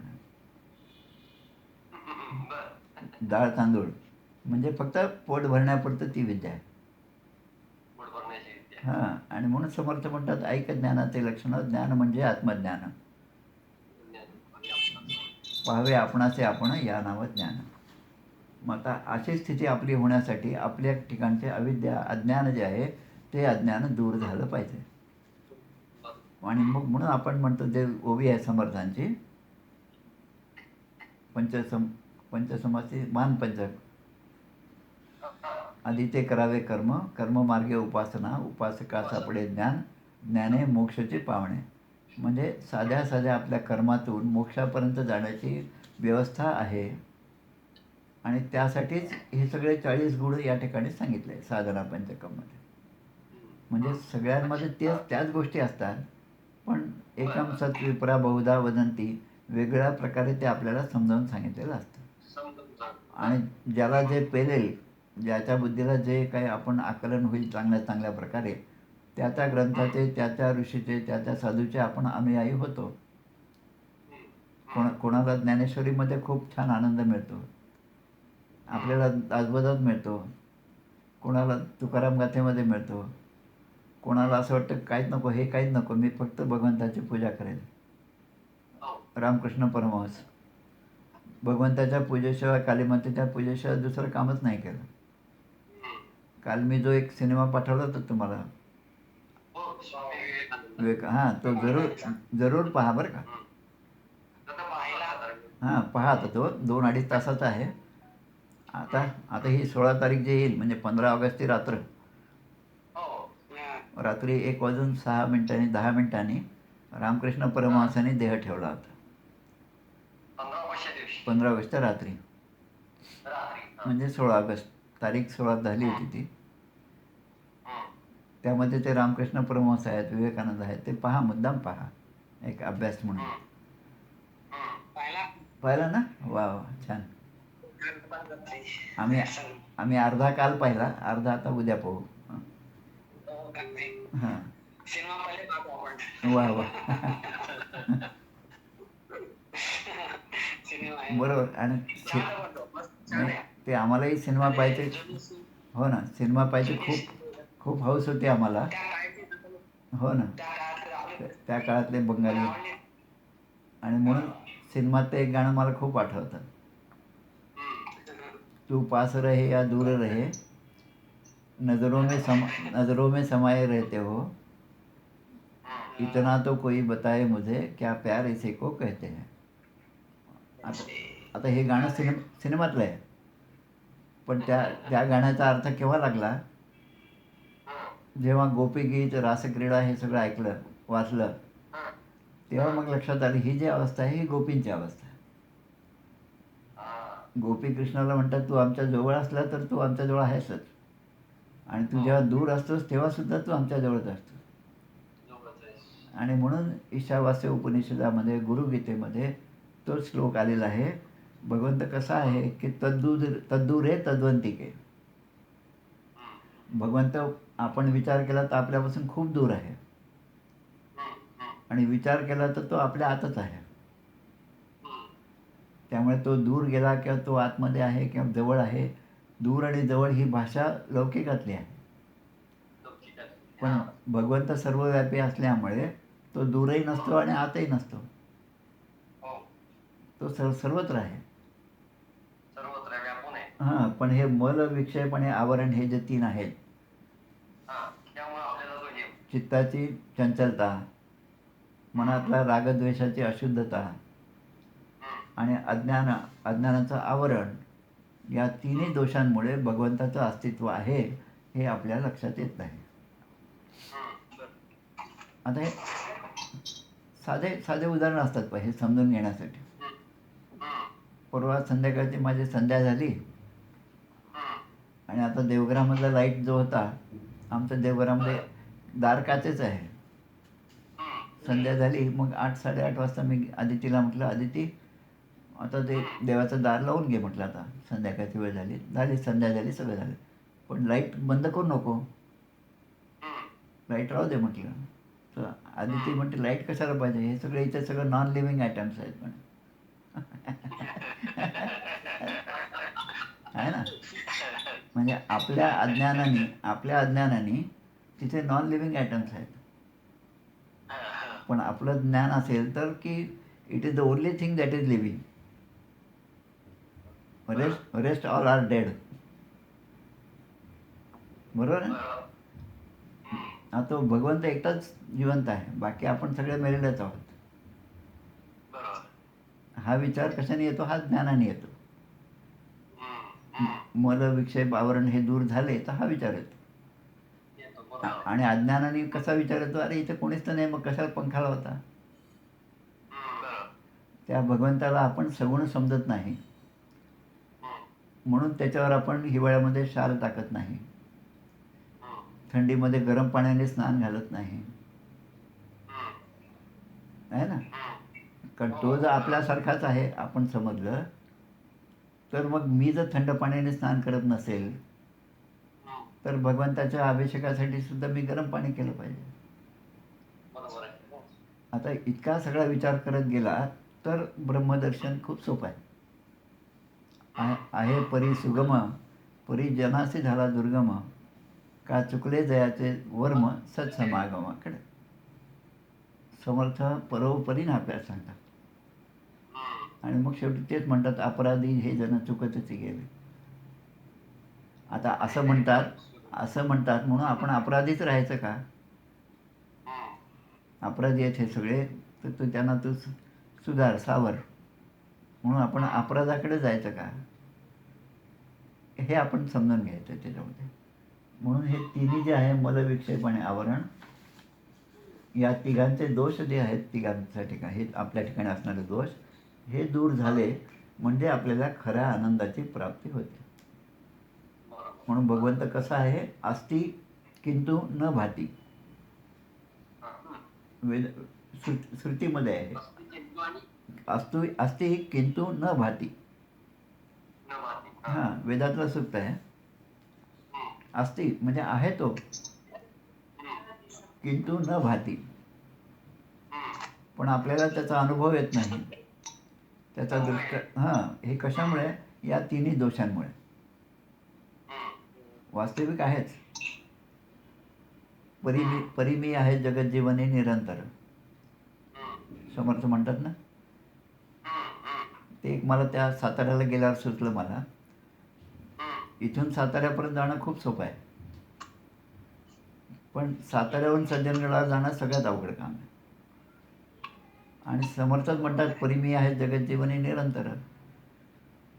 डाळ तांदूळ म्हणजे फक्त पोट भरण्यापुरतं ती विद्या आहे. हां, आणि म्हणून समर्थ म्हणतात ऐक ज्ञानाचे लक्षण, ज्ञान म्हणजे आत्मज्ञान. पाहावे आपणाचे आपण या नाव ज्ञान. मग आता अशी स्थिती आपली होण्यासाठी आपल्या ठिकाणचे अविद्या अज्ञान जे आहे ते अज्ञान दूर झालं पाहिजे. आणि मग म्हणून आपण म्हणतो ते ओवी आहे समर्थांची, पंचसमासी मानपंचक. आधी ते करावे कर्म, कर्ममार्गे उपासना, उपासका सापडे ज्ञान, ज्ञाने मोक्षाचे पावणे. म्हणजे साध्या साध्या आपल्या कर्मातून मोक्षापर्यंत जाण्याची व्यवस्था आहे. आणि त्यासाठीच हे सगळे 40 गुण या ठिकाणी सांगितले साधना पंचकमध्ये. म्हणजे सगळ्यांमध्ये त्याच गोष्टी असतात, पण एकम सत विप्रा बहुधा वदंती वेगळ्या प्रकारे ते आपल्याला समजावून सांगितलेलं असतं. आणि ज्याला जे पेलेल, ज्याच्या बुद्धीला जे काही आपण आकलन होईल चांगल्या चांगल्या प्रकारे, त्या त्या ग्रंथाचे, त्या त्या ऋषीचे, त्या त्या साधूचे आपण अनुयायी होतो. कोणाला ज्ञानेश्वरीमध्ये खूप छान आनंद मिळतो, आपल्याला दासबोधात मिळतो, कोणाला तुकाराम गाथेमध्ये मिळतो, कोणाला असं वाटतं काहीच नको, हे काहीच नको, मी फक्त भगवंताची पूजा करेल. रामकृष्ण परमहंस भगवंताच्या पूजेशिवाय, कालीमातेच्या पूजेशिवाय दुसरं कामच नाही केलं. काल मी जो एक सिनेमा पाठवला होता तुम्हाला, हां, तो जरूर पहा बरं का. हां, पहा आता, तो 2-2.5 तासाचा आहे आता आता ही 16 तारीख जे येईल म्हणजे 15 ऑगस्टची रात्र, रात्री 1 वाजून 6 मिनिटांनी 10 मिनिटांनी रामकृष्ण परमहंसांनी देह ठेवला होता. 15 ऑगस्टच्या रात्री, म्हणजे 16 ऑगस्ट, तारीख 16 झाली होती ती. त्यामध्ये ते रामकृष्ण परमहंस आहेत, विवेकानंद आहेत, ते पहा, मुद्दाम पहा, एक अभ्यास म्हणून. पाहिला ना? वा वा, छान. आम्ही आम्ही अर्धा काल पाहिला, अर्धा आता उद्या पाहू. हां, वा वा. बरोबर. आणि नाही, ते आम्हालाही सिनेमा पाहायचे. हो ना, सिनेमा पाहायची खूप खूप हौस होती आम्हाला. हो ना, त्या काळातले बंगाली. आणि म्हणून सिनेमात ते एक गाणं मला खूप आठवतं. तू पास रहे या दूर रहे, नजरों में समाये रहते हो, इतना तो कोई बताए मुझे, क्या प्यार इसी को कहते हैं. आता आता हे गाणं सिनेमातलं आहे, पण त्या त्या गाण्याचा अर्थ केव्हा लागला, जेव्हा गोपीगीत, रासक्रीडा हे सगळं ऐकलं, वाचलं, तेव्हा मग लक्षात आली ही जी अवस्था आहे ही गोपींची अवस्था आहे. गोपी कृष्णाला म्हणतात, तू आमच्या जवळ असला तर तू आमच्या जवळ आहेसच, आणि तू जेव्हा दूर असतोस तेव्हा सुद्धा तू आमच्या जवळच असतोस. आणि म्हणून ईशावास्य उपनिषदामध्ये, गुरुगीतेमध्ये तो श्लोक आलेला आहे. भगवंत कसा आहे की तद्दूरे तद्वंतिके. भगवंत आपण विचार केला तर आपल्यापासून खूप दूर आहे, आणि विचार केला तर तो आपल्या आतच आहे. त्यामुळे तो दूर गेला किंवा तो आतमध्ये आहे किंवा जवळ आहे, दूर आणि जवळ ही भाषा लौकिकातली आहे. पण भगवंत सर्वव्यापी असल्यामुळे तो दूरही नसतो आणि आतही नसतो, तो सर्वत्र आहे. हां, पण हे मल, विक्षेपणे आवरण हे जे 3 आहेत, चित्ताची चंचलता, मनातला रागद्वेषाची अशुद्धता आणि अज्ञानाचं आवरण, या 3ही दोषांमुळे भगवंताचं अस्तित्व आहे हे आपल्या लक्षात येत नाही. आता हे साधे साधे उदाहरण असतात हे समजून घेण्यासाठी. परवा संध्याकाळची माझी संध्या झाली, आणि आता देवघरामधला लाईट जो होता, आमच्या देवघरामध्ये दार काचेच आहे. संध्या झाली, मग 8-8:30 वाजता मी आदितीला म्हटलं, आदिती आता ते देवाचं दार लावून घे म्हटलं, आता संध्याकाळची वेळ झाली, संध्या झाली, सगळं झालं, पण लाईट बंद करू नको, लाईट राहू दे म्हटलं. तर आदिती म्हणते, लाईट कशाला पाहिजे, हे सगळे इथे सगळं नॉन लिव्हिंग आयटम्स आहेत म्हणे. आहे ना, म्हणजे आपल्या अज्ञानाने तिथे नॉन लिव्हिंग आयटम्स आहेत. पण आपलं ज्ञान असेल तर की it is the only thing that is living, rest all are dead. बरोबर आहे. तो भगवंत एकटाच जिवंत आहे, बाकी आपण सगळे मेलेलेच आहोत. हा विचार कशाने येतो, हा ज्ञानाने येतो. मल, विक्षेप, आवरण हे दूर झाले तर हा विचार येतो. आणि अज्ञानाने कसा विचार येतो, अरे इथे कोणीच तर नाही, मग कशाला पंखा लावता. त्या भगवंताला आपण सगुण समजत नाही, म्हणून त्याच्यावर आपण हिवाळ्यामध्ये शाल टाकत नाही, थंडीमध्ये गरम पाण्याने स्नान घालत नाही, आहे ना. कारण तो जर आपल्यासारखाच आहे आपण समजलं, तर मग मी जर थंड पाण्याने स्नान करत नसेल तर भगवंताच्या अभिषेकासाठी सुद्धा मी गरम पाणी केलं पाहिजे. आता इतका सगळा विचार करत गेला तर ब्रह्मदर्शन खूप सोपं आहे. परी सुगम, परी जनासी झाला दुर्गम, का चुकले जयाचे वर्म सत्समागमाकडे. समर्थ परोपरी आपल्याला सांगतात, आणि मग शेवटी तेच म्हणतात, अपराधी हे जण चुकतच गेले. आता असं म्हणतात म्हणून आपण अपराधीच राहायचं का. अपराधी आहेत हे सगळे, तर त्यांना तू सुधार, सावर, म्हणून आपण अपराधाकडे जायचं का. हे आपण समजून घ्यायचं त्याच्यामध्ये. म्हणून हे तिन्ही जे आहे मल, विक्षेप आणि आवरण, या तिघांचे दोष जे आहेत, तिघांच्या ठिकाणी हे आपल्या ठिकाणी असणारे दोष हे दूर झाले म्हणजे आपल्याला खऱ्या आनंदाची प्राप्ती होते. म्हणून भगवंत कसा आहे, अस्ति किंतु न भाती. वेद श्रुतीमध्ये आहे, अस्ति किंतु न भाती. हां, वेदातलं सूक्त आहे. अस्ति म्हणजे आहे तो, किंतु न भाती, पण आपल्याला त्याचा अनुभव येत नाही. त्याचा हे कशामुळे? या तिन्ही दोषांमुळे. वास्तविक आहेच, परिमी आहे जगज्जीवने निरंतर, समर्थ म्हणतात ना. ते एक मला त्या साताऱ्याला गेल्यावर सुचलं. मला इथून साताऱ्यापर्यंत जाणं खूप सोपं आहे, पण साताऱ्याहून सज्जनगडाला जाणं सगळ्यात अवघड काम आहे. आणि समर्थच म्हणतात परिमी आहे जगज्जीवने निरंतर.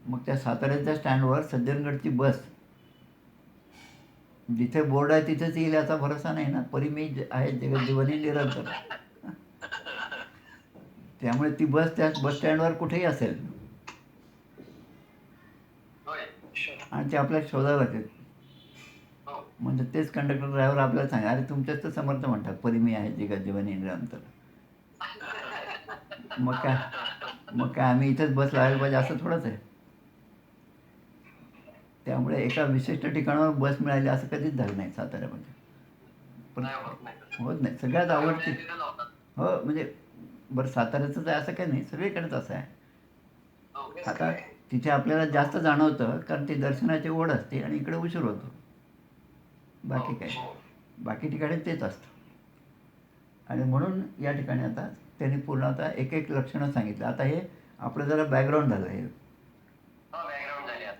मग त्या साताऱ्याच्या स्टँडवर सज्जनगडची बस जिथे बोर्ड आहे तिथेच येईल याचा भरोसा नाही ना. परिमी आहे जगज्जीवने निरंतर, त्यामुळे ती बस त्या बस स्टँडवर कुठेही असेल आणि ते आपल्याला शोधावं लागेल. म्हणजे तेच कंडक्टर ड्रायव्हर आपल्याला सांगा, अरे तुमच्याच तर समर्थ म्हणतात परिमी आहे जगज्जीवने निरंतर. मग काय आम्ही इथेच बस लावायला पाहिजे असं थोडंच आहे. त्यामुळे एका विशिष्ट ठिकाणावर बस मिळाली असं कधीच झालं नाही साताऱ्यामध्ये. पण होत नाही. सगळ्यात आवडती हो, म्हणजे बरं साताऱ्याचं तर असं काही नाही, सगळीकडेच असं आहे. आता तिथे आपल्याला जास्त जाणवतं कारण ती दर्शनाची ओढ असते आणि इकडे उशीर होतो. बाकी काय, बाकी ठिकाणी तेच असतं. आणि म्हणून या ठिकाणी आता त्यांनी पूर्ण आता एक एक लक्षणं सांगितलं. आता हे आपलं जरा बॅकग्राऊंड झालं हे,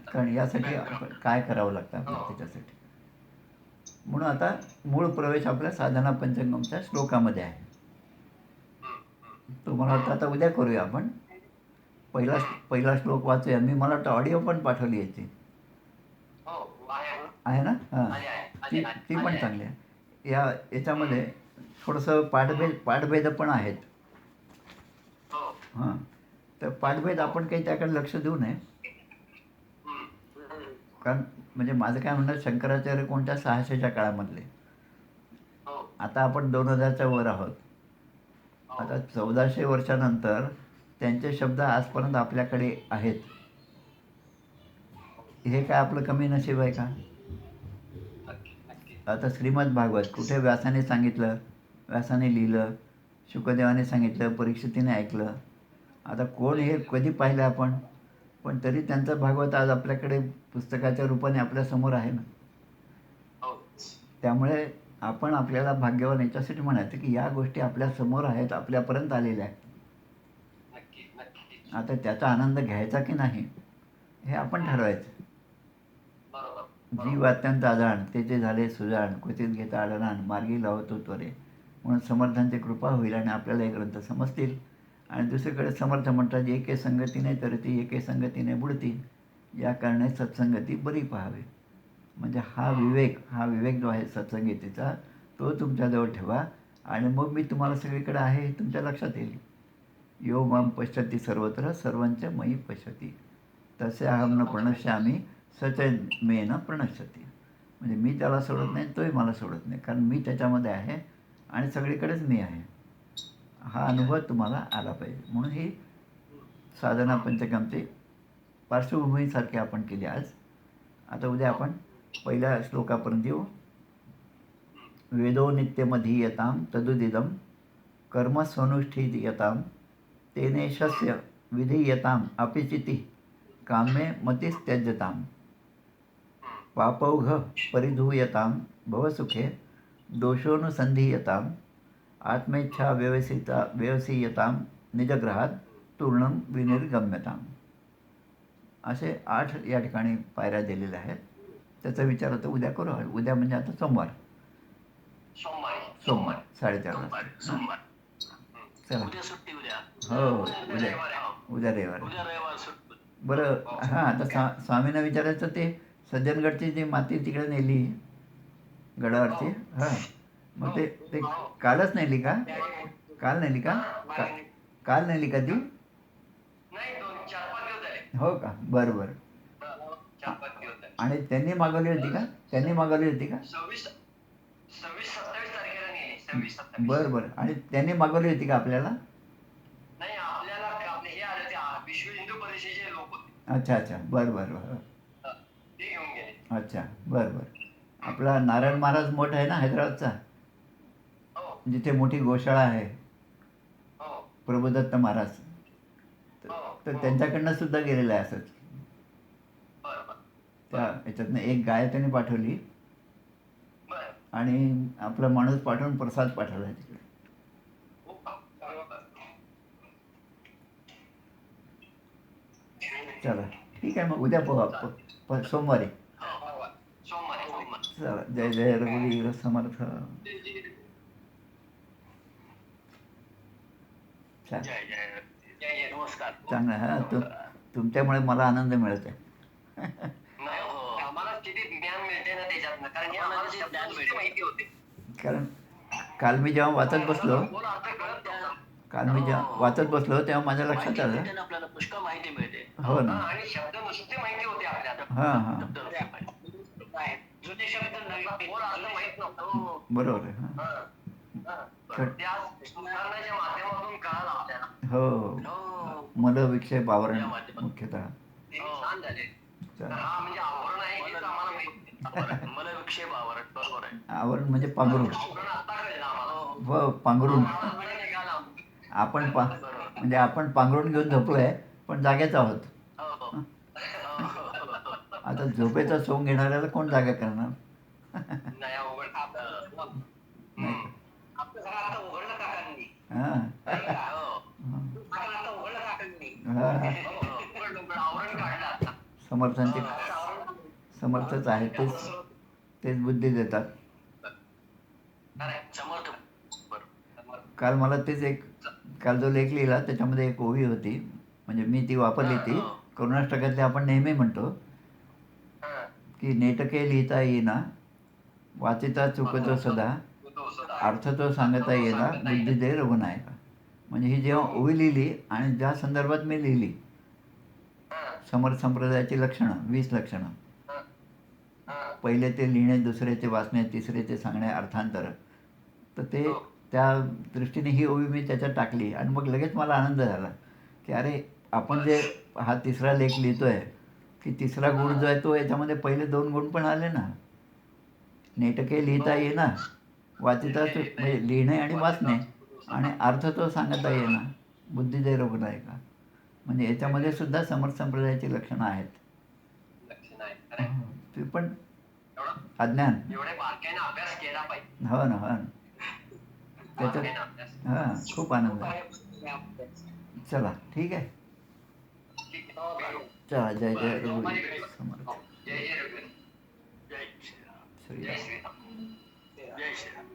कारण यासाठी आपण काय करावं लागतं आपल्याला त्याच्यासाठी. म्हणून आता मूळ प्रवेश आपल्या साधना पंचगमच्या श्लोकामध्ये आहे. तो मला वाटतं आता उद्या करूया आपण. पहिला श्लोक वाचूया. मी मला वाटतं ऑडिओ पण पाठवली याची आहे ना. हां, ती पण चांगली आहे. याच्यामध्ये थोडंसं पाठभेद पण आहेत. हां, तर पाठभेद आपण काही त्याकडे लक्ष देऊ नये. कारण म्हणजे माझं काय म्हणणं, शंकराचार्य कोणत्या 600च्या काळामधले, आता आपण 2000च्या वर आहोत. आता 1400 वर्षानंतर त्यांचे शब्द आजपर्यंत आपल्याकडे आहेत. हे काय आपलं कमी नशीब आहे का? आता श्रीमद भागवत कुठे व्यासाने सांगितलं, व्यासाने लिहिलं, शुकदेवाने सांगितलं, परीक्षितीने ऐकलं. आता कोण हे कधी पाहिलं आपण, पण तरी त्यांचं भागवत आज आपल्याकडे पुस्तकाच्या रूपाने आपल्यासमोर आहे ना. त्यामुळे आपण आपल्याला भाग्यवान याच्यासाठी म्हणायचं की या गोष्टी आपल्यासमोर आहेत, आपल्यापर्यंत आलेल्या आहेत. आता त्याचा आनंद घ्यायचा की नाही हे आपण ठरवायचं. जीव अत्यंत आजाण त्याचे झाले सुजाण, क्वचित घेता आढळान मार्गी लावतो त्वरे. म्हणून समर्थांची कृपा होईल आणि आपल्याला हे ग्रंथ समजतील. आणि दुसरीकडे समर्थ म्हणतात, एके संगतीने तरती एके संगतीने बुडती, या कारणे सत्संगती बरी पाहावी. म्हणजे हा विवेक जो आहे सत्संगतीचा तो तुमच्याजवळ ठेवा आणि मग मी तुम्हाला सगळीकडे आहे हे तुमच्या लक्षात येईल. यो माम पश्यति सर्वत्र सर्वंच मयी पश्यति, तसे अहम न प्रणश्यामी सच मे न प्रणश्यति. म्हणजे मी त्याला सोडत नाही, तोही मला सोडत नाही, कारण मी त्याच्यामध्ये आहे आणि सगळीकडेच मी आहे. हा अनुभव तुम्हाला आला पाहिजे. म्हणून ही साधना पंचकमची पार्श्वभूमीसारखी आपण केली आज. आता उद्या आपण पहिल्या श्लोकापर्यंत येऊ. वेदो नित्यमधीयतां तदुदिदं कर्मस्वनुष्ठीयतां तेनेशस्य विधीयतां अपिचिति काम्ये मतिस्त्यज्यतां पापौघ परिधूयतां भवसुखे दोषोनुसंधीयतां आत्मेच्छा व्यवसीयतां निजग्रहात तूर्णं विनिर्गम्यतां. असे 8 या ठिकाणी पायऱ्या दिलेल्या आहेत. त्याचा विचार आता उद्या करू. उद्या म्हणजे आता सोमवार 4:30 वाजता. चला. हो, उद्या रविवार. बरं, हां, आता स्वामींना विचारायचं ते सज्जनगडची जी माती तिकडे नेली गडावरची, हां, मग ते ते कालच नेली का? काल नेली का? का काल नेली का ती? नाही, 4-5 दिवस झाले. हो का? बरं बरं. 4-5 दिवस झाले. आणि त्यांनी मागवली होती का? त्यांनी मागवली होती का? 26-27 तारखेला नेली. 26-27. बरं बरं. आणि त्यांनी मागवली होती का आपल्याला? नाही, आपल्याला आपले हे आले, ते विश्व हिंदू परिषदेचे लोक होते. अच्छा अच्छा. बरं बरं बरं. ते घेऊन गेले. अच्छा. बरं बरं. आपला नारायण महाराज मठ आहे ना हैदराबादचा, हो जिथे मोठी गोशाळा आहे, हो प्रभुदत्त महाराज, तर हो तर हो. त्यांच्याकडनं सुद्धा गेलेलं आहे असंच. बरं बरं त्या ह्याच्यातनं एक गाय त्यांनी पाठवली बरं. आणि आपला माणूस पाठवून प्रसाद पाठवला तिकडे. हो का? बरं बरं. चला ठीक आहे, मग उद्या पाहू सोमवारी. हो हो. सोमवारी. चला, जय जय रघुवीर समर्थ. जय जय जय जय. नमस्कार. चांगलं आहे. हां, तुमच्यामुळे मला आनंद मिळतो. नाही हो, आम्हाला किती ज्ञान मिळते ना त्याच्यातनं, कारण हे आम्हाला शब्दनुसार माहिती होते. कारण काल मी जेव्हा वाचत बसलो खोल अर्थ कळत नव्हता. काल मी जेव्हा वाचत बसलो तेव्हा माझ्या लक्षात आलं. माहिती आपल्याला पुष्कळ माहिती मिळते. हो ना. आणि शब्द नुसते माहिती होते आपल्याला. हां हां. जुने शब्द नवीन खोल अर्थ माहित नव्हता. बरोबर आहे. हां. त्या सुधारण्याच्या माध्यमातून कळालं आपल्याला. हो. मल विक्षेप आवरण मुख्यतः. छान झाले. तर हा म्हणजे आवरण आहे हेच आम्हाला माहिती. मला विक्षेप आवरण. बरोबर आहे. आवरण म्हणजे पांघरून. आवरण आता कळलं आम्हाला. हो, पांघरून. आवरण निघाला. आपण म्हणजे आपण पांघरून घेऊन झोपलोय, पण जागेच आहोत. हो. आता झोपेचा सोंग घेणाऱ्याला कोण जागा करणार? नाही, अवघड. नाही का? आपलं घर आता उघडलं काकांनी. हां. आता उघडलं काकांनी. हां. आवरण काढलं आता. समर्थांचे समर्थच आहे, तेच बुद्धी देतात. समर्थ. काल मला काल जो लेख लिहिला त्याच्यामध्ये एक ओवी होती, म्हणजे मी ती वापरली. ती करुणाष्टकातली आपण नेहमी म्हणतो की नेटके लिहिता येईना, वाचिता चुकतो सदा, अर्थ तो सांगता येईना, बुद्धी दे रघुनायका. म्हणजे ही जेव्हा ओवी लिहिली आणि ज्या संदर्भात मी लिहिली, समर्थ संप्रदायाची लक्षणं, 20 लक्षणं, पहिले ते लिहिणे, दुसरे ते वाचणे, तिसरे ते सांगणे, अर्थांतर, तर ते त्या दृष्टीने ही ओवी मी त्याच्यात टाकली. आणि मग लगेच मला आनंद झाला की अरे, आपण जे हा तिसरा लेख लिहितोय, की तिसरा गुण जो आहे तो याच्यामध्ये पहिले 2 गुण पण आले ना. नेटके लिहिता येईना, वाचिता म्हणजे लिहिणे आणि वाचणे, आणि अर्थ तो सांगता येईना, बुद्धी दे रघुनायका. म्हणजे याच्यामध्ये सुद्धा समर्थ संप्रदायाची लक्षणं आहेत. ते पण अज्ञान. एवढे बारकाईने अभ्यास केला पाहिजे. हो ना, हो ना. त्याच्यात हां, खूप आनंद आहे. चला ठीक आहे. चला, जय जय रघुवीर समर्थ. जय जय रघुवीर. जय श्रीराम. श्रीराम. जय श्रीराम. जय श्रीराम.